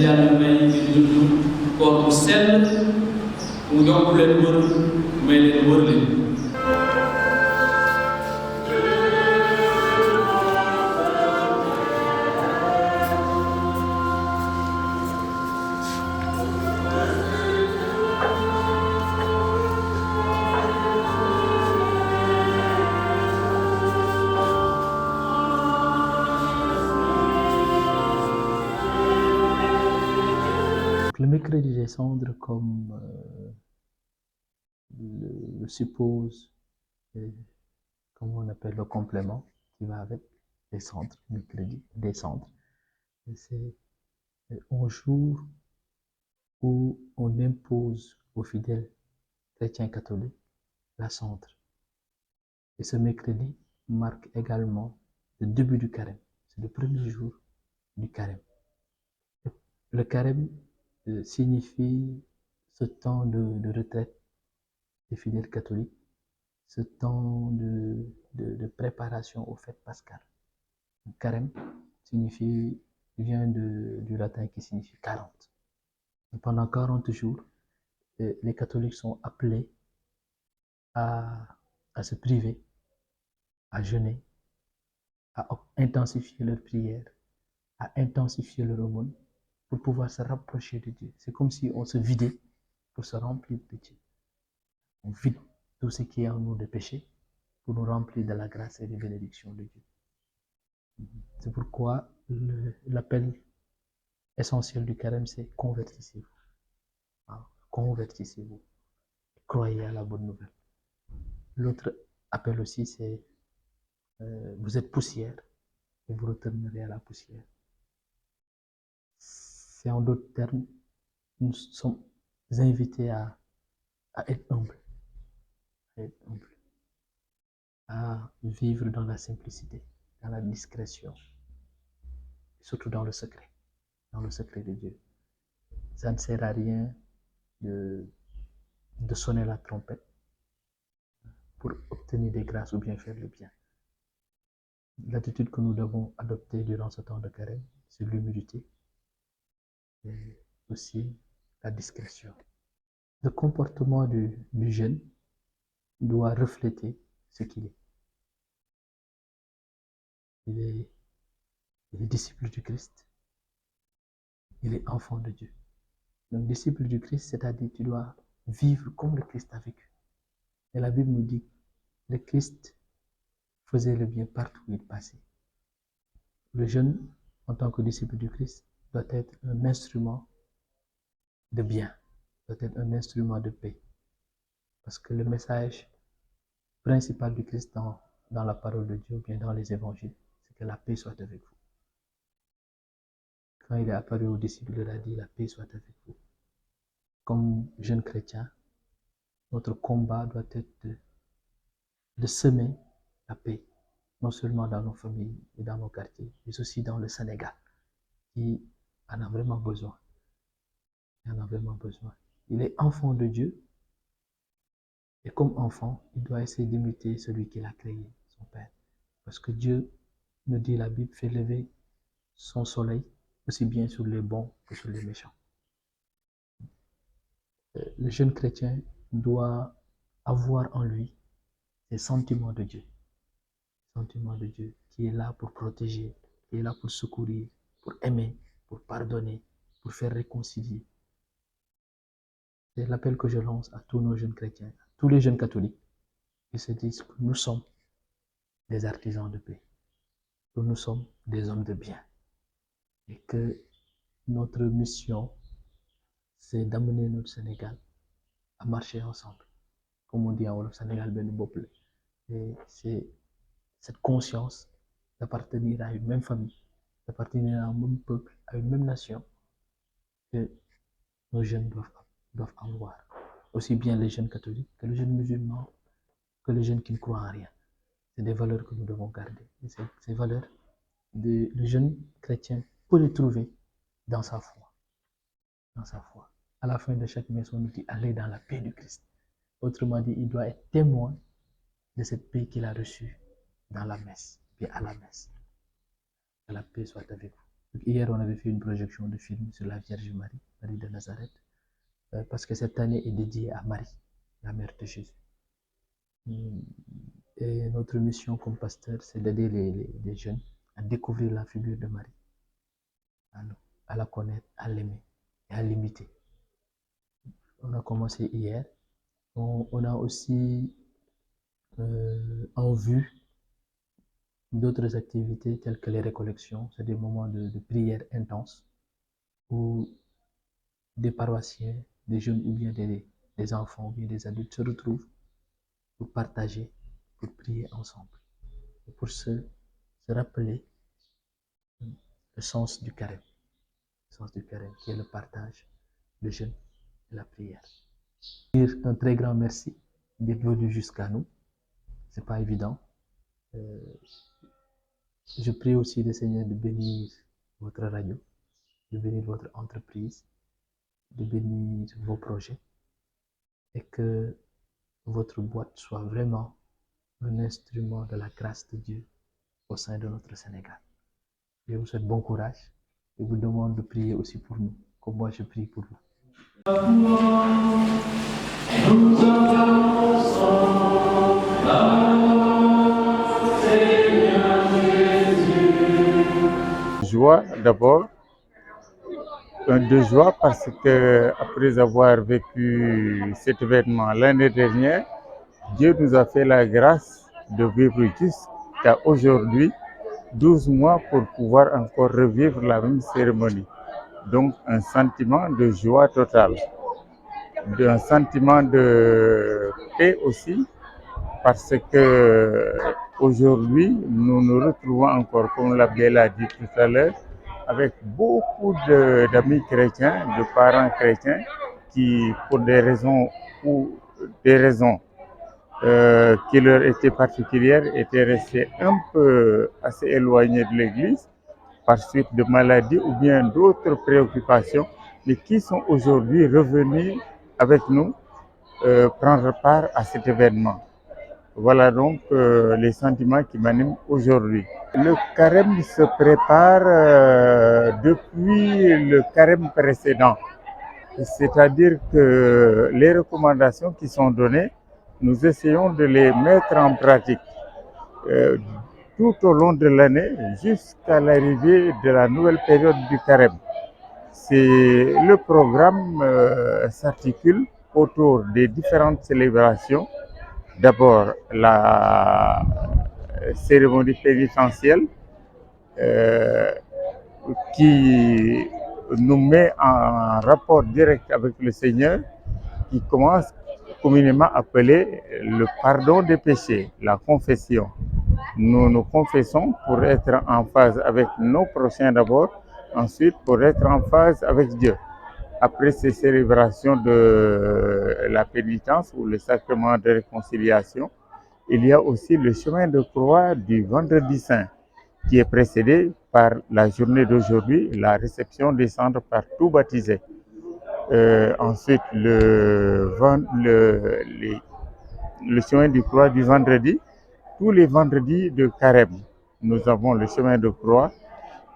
yàlla may ngeen dund koor bu sell mu yokk leen wër may leen wër leen. Le mercredi des cendres, comme le suppose, comme on appelle le complément qui va avec les cendres, mercredi des cendres, c'est un jour où on impose aux fidèles chrétiens catholiques la cendre. Et ce mercredi marque également le début du carême. C'est le premier jour du carême. Le carême signifie ce temps de retraite des fidèles catholiques, ce temps de préparation aux fêtes pascales. Le carême vient du latin qui signifie 40. Et pendant 40 jours, les catholiques sont appelés à se priver, à jeûner, à intensifier leur prière, à intensifier leur aumône pour pouvoir se rapprocher de Dieu. C'est comme si on se vidait pour se remplir de Dieu. On vide tout ce qui est en nous de péché pour nous remplir de la grâce et des bénédictions de Dieu. C'est pourquoi l'appel essentiel du carême, c'est convertissez-vous. Convertissez-vous. Croyez à la bonne nouvelle. L'autre appel aussi, c'est vous êtes poussière et vous retournerez à la poussière. C'est en d'autres termes, nous sommes invités à être humbles, à vivre dans la simplicité, dans la discrétion, surtout dans le secret de Dieu. Ça ne sert à rien de sonner la trompette pour obtenir des grâces ou bien faire le bien. L'attitude que nous devons adopter durant ce temps de carême, c'est l'humilité et aussi la discrétion. Le comportement du jeune doit refléter ce qu'il est. Il est disciple du Christ. Il est enfant de Dieu. Donc, disciple du Christ, c'est-à-dire tu dois vivre comme le Christ a vécu. Et la Bible nous dit que le Christ faisait le bien partout où il passait. Le jeune, en tant que disciple du Christ, doit être un instrument de bien, doit être un instrument de paix. Parce que le message principal du Christ dans la parole de Dieu, ou bien dans les évangiles, c'est que la paix soit avec vous. Quand il est apparu aux disciples, il leur a dit, la paix soit avec vous. Comme jeunes chrétiens, notre combat doit être de semer la paix, non seulement dans nos familles et dans nos quartiers, mais aussi dans le Sénégal, qui en a vraiment besoin. Il en a vraiment besoin. Il est enfant de Dieu, et comme enfant, il doit essayer d'imiter celui qui l'a créé, son Père. Parce que Dieu, nous dit la Bible, fait lever son soleil aussi bien sur les bons que sur les méchants. Le jeune chrétien doit avoir en lui des sentiments de Dieu. Sentiments de Dieu qui est là pour protéger, qui est là pour secourir, pour aimer, pour pardonner, pour faire réconcilier. C'est l'appel que je lance à tous nos jeunes chrétiens, à tous les jeunes catholiques qui se disent que nous sommes des artisans de paix, que nous sommes des hommes de bien et que notre mission, c'est d'amener notre Sénégal à marcher ensemble. Comme on dit en Wolof, Sénégal ben bopp la. Et c'est cette conscience d'appartenir à une même famille, d'appartenir à un même peuple, à une même nation, que nos jeunes doivent avoir. Aussi bien les jeunes catholiques que les jeunes musulmans, que les jeunes qui ne croient en rien. C'est des valeurs que nous devons garder. Et ces valeurs, le jeune chrétien peut les trouver dans sa foi. Dans sa foi. À la fin de chaque messe, on nous dit aller dans la paix du Christ. Autrement dit, il doit être témoin de cette paix qu'il a reçue dans la messe, puis à la messe. Que la paix soit avec vous. Hier, on avait fait une projection de film sur la Vierge Marie, Marie de Nazareth, parce que cette année est dédiée à Marie, la mère de Jésus. Et notre mission comme pasteur, c'est d'aider les jeunes à découvrir la figure de Marie, à la connaître, à l'aimer et à l'imiter. On a commencé hier. On a aussi en vue d'autres activités telles que les récollections. C'est des moments de prière intense où des paroissiens, des jeunes ou bien des enfants ou bien des adultes se retrouvent pour partager, pour prier ensemble. Et pour se rappeler le sens du carême. Le sens du carême qui est le partage, le jeûne et la prière. Dire un très grand merci d'être venu jusqu'à nous. C'est pas évident. Je prie aussi le Seigneur de bénir votre radio, de bénir votre entreprise, de bénir vos projets et que votre boîte soit vraiment un instrument de la grâce de Dieu au sein de notre Sénégal. Je vous souhaite bon courage et vous demande de prier aussi pour nous, comme moi je prie pour vous. Joie d'abord, de joie parce que après avoir vécu cet événement l'année dernière, Dieu nous a fait la grâce de vivre jusqu'à aujourd'hui, 12 mois pour pouvoir encore revivre la même cérémonie. Donc un sentiment de joie totale, un sentiment de paix aussi, parce que aujourd'hui nous nous retrouvons encore, comme l'abbé l'a dit tout à l'heure, avec beaucoup d'amis chrétiens, de parents chrétiens qui, pour des raisons qui leur étaient particulières, étaient restés un peu assez éloignés de l'Église par suite de maladies ou bien d'autres préoccupations, mais qui sont aujourd'hui revenus avec nous prendre part à cet événement. Voilà donc les sentiments qui m'animent aujourd'hui. Le carême se prépare depuis le carême précédent. C'est-à-dire que les recommandations qui sont données, nous essayons de les mettre en pratique tout au long de l'année jusqu'à l'arrivée de la nouvelle période du carême. Le programme s'articule autour des différentes célébrations. D'abord, la cérémonie pénitentielle qui nous met en rapport direct avec le Seigneur, qui commence communément appelé le pardon des péchés, la confession. Nous nous confessons pour être en phase avec nos prochains d'abord, ensuite pour être en phase avec Dieu. Après ces célébrations de la pénitence ou le sacrement de réconciliation, il y a aussi le chemin de croix du vendredi saint, qui est précédé par la journée d'aujourd'hui, la réception des cendres par tout baptisé. Ensuite, le chemin de croix du vendredi, tous les vendredis de carême, nous avons le chemin de croix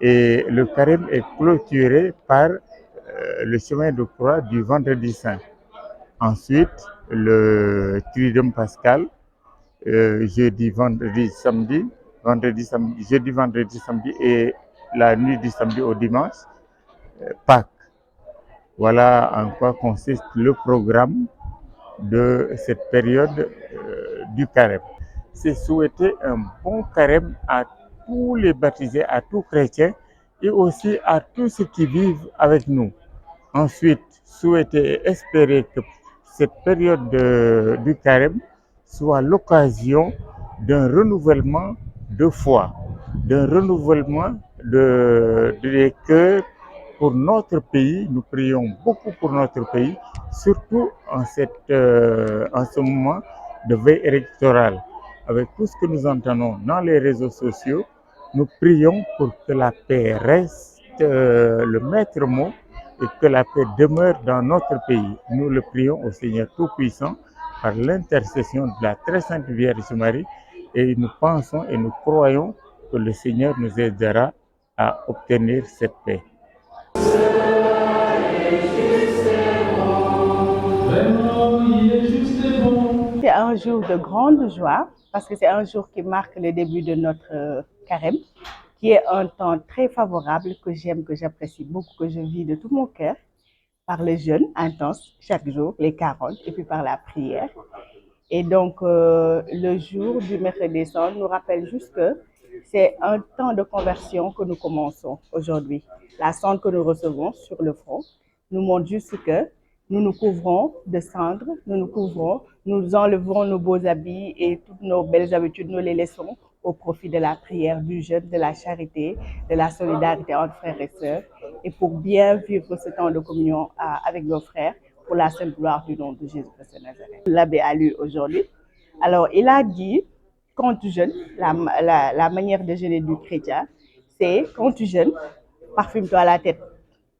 et le carême est clôturé par le chemin de croix du vendredi saint. Ensuite, le triduum pascal, jeudi, vendredi, samedi, jeudi, vendredi, samedi et la nuit du samedi au dimanche, Pâques. Voilà en quoi consiste le programme de cette période du carême. C'est souhaiter un bon carême à tous les baptisés, à tous chrétiens et aussi à tous ceux qui vivent avec nous. Ensuite, souhaiter et espérer que cette période du carême soit l'occasion d'un renouvellement de foi, d'un renouvellement des cœurs pour notre pays. Nous prions beaucoup pour notre pays, surtout en ce moment de veille électorale. Avec tout ce que nous entendons dans les réseaux sociaux, nous prions pour que la paix reste le maître mot et que la paix demeure dans notre pays. Nous le prions au Seigneur Tout-Puissant par l'intercession de la très sainte Vierge Marie et nous pensons et nous croyons que le Seigneur nous aidera à obtenir cette paix. C'est un jour de grande joie parce que c'est un jour qui marque le début de notre carême, qui est un temps très favorable que j'aime, que j'apprécie beaucoup, que je vis de tout mon cœur, par le jeûne intense chaque jour, les 40, et puis par la prière. Et donc, le jour du mercredi saint nous rappelle juste que c'est un temps de conversion que nous commençons aujourd'hui. La cendre que nous recevons sur le front nous montre juste que nous nous couvrons de cendre, nous nous couvrons, nous enlevons nos beaux habits et toutes nos belles habitudes, nous les laissons au profit de la prière, du jeûne, de la charité, de la solidarité entre frères et sœurs, et pour bien vivre ce temps de communion avec nos frères, pour la seule gloire du nom de Jésus-Christ de Nazareth. L'abbé a lu aujourd'hui. Alors, il a dit, quand tu jeûnes, la manière de jeûner du chrétien, c'est quand tu jeûnes, parfume-toi la tête.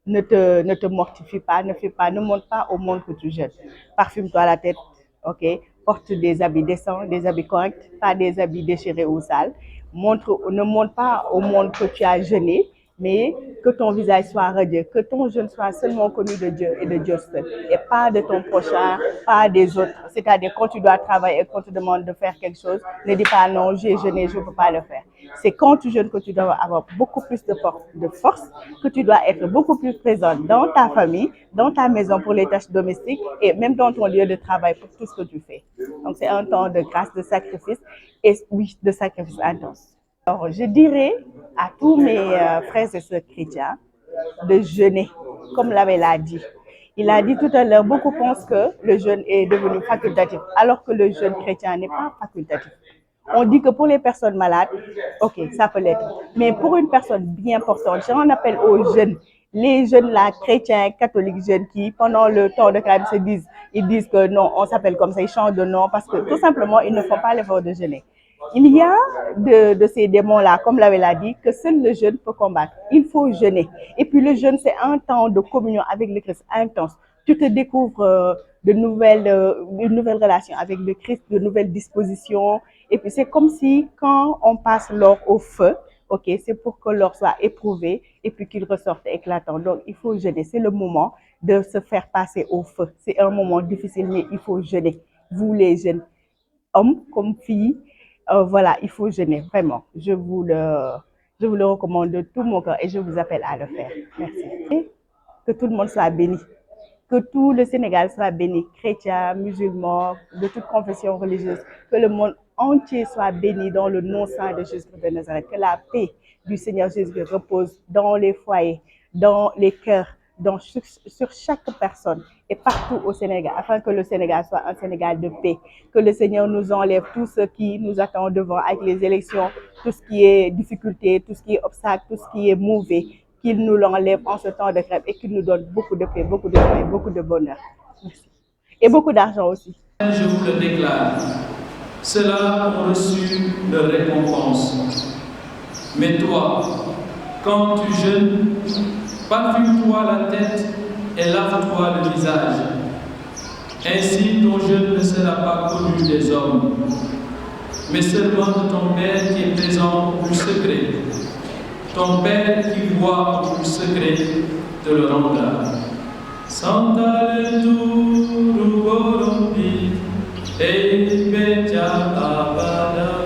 Ne te mortifie pas, ne montre pas au monde que tu jeûnes. Parfume-toi la tête, ok? Porte des habits décents, des habits corrects, pas des habits déchirés ou sales. Ne montre pas au monde que tu as jeûné, mais que ton visage soit radieux, que ton jeûne soit seulement connu de Dieu et de Dieu seul, et pas de ton prochain, pas des autres. C'est-à-dire, quand tu dois travailler et qu'on te demande de faire quelque chose, ne dis pas non, j'ai jeûné, je ne peux pas le faire. C'est quand tu jeûnes que tu dois avoir beaucoup plus de force, que tu dois être beaucoup plus présent dans ta famille, dans ta maison pour les tâches domestiques et même dans ton lieu de travail pour tout ce que tu fais. Donc, c'est un temps de grâce, de sacrifice et oui, de sacrifice intense. Alors, je dirais à tous mes frères et sœurs chrétiens de jeûner, comme l'abbé l'a dit. Il a dit tout à l'heure, beaucoup pensent que le jeûne est devenu facultatif, alors que le jeûne chrétien n'est pas facultatif. On dit que pour les personnes malades, ok, ça peut l'être. Mais pour une personne bien portante, j'en appelle aux jeunes, les jeunes là, chrétiens, catholiques, jeunes qui, pendant le temps de carême, ils disent que non, on s'appelle comme ça, ils changent de nom parce que tout simplement, ils ne font pas l'effort de jeûner. Il y a de ces démons-là, comme l'avait l'a dit, que seul le jeûne peut combattre. Il faut jeûner. Et puis le jeûne, c'est un temps de communion avec le Christ intense. Tu te découvres une nouvelle relation avec le Christ, de nouvelles dispositions. Et puis c'est comme si quand on passe l'or au feu, ok, c'est pour que l'or soit éprouvé et puis qu'il ressorte éclatant. Donc il faut jeûner. C'est le moment de se faire passer au feu. C'est un moment difficile, mais il faut jeûner. Vous les jeunes, hommes comme filles, voilà, il faut jeûner, vraiment. Je vous le recommande de tout mon cœur et je vous appelle à le faire. Merci. Et que tout le monde soit béni. Que tout le Sénégal soit béni, chrétiens, musulmans, de toute confession religieuse. Que le monde entier soit béni dans le nom saint de Jésus de Nazareth. Que la paix du Seigneur Jésus repose dans les foyers, dans les cœurs, sur chaque personne et partout au Sénégal, afin que le Sénégal soit un Sénégal de paix. Que le Seigneur nous enlève tout ce qui nous attend devant avec les élections, tout ce qui est difficulté, tout ce qui est obstacle, tout ce qui est mauvais, qu'il nous l'enlève en ce temps de grève et qu'il nous donne beaucoup de paix, beaucoup de joie, beaucoup de bonheur. Merci. Et beaucoup d'argent aussi. Je vous le déclare, ceux-là ont reçu leur récompense. Mais toi, quand tu jeûnes, parfume-toi la tête et lave-toi le visage. Ainsi ton jeûne ne sera pas connu des hommes, mais seulement de ton Père qui est présent au plus secret. Ton Père qui voit au plus secret te le rendra. Santa Turu Borombi, Ei Beja Abada.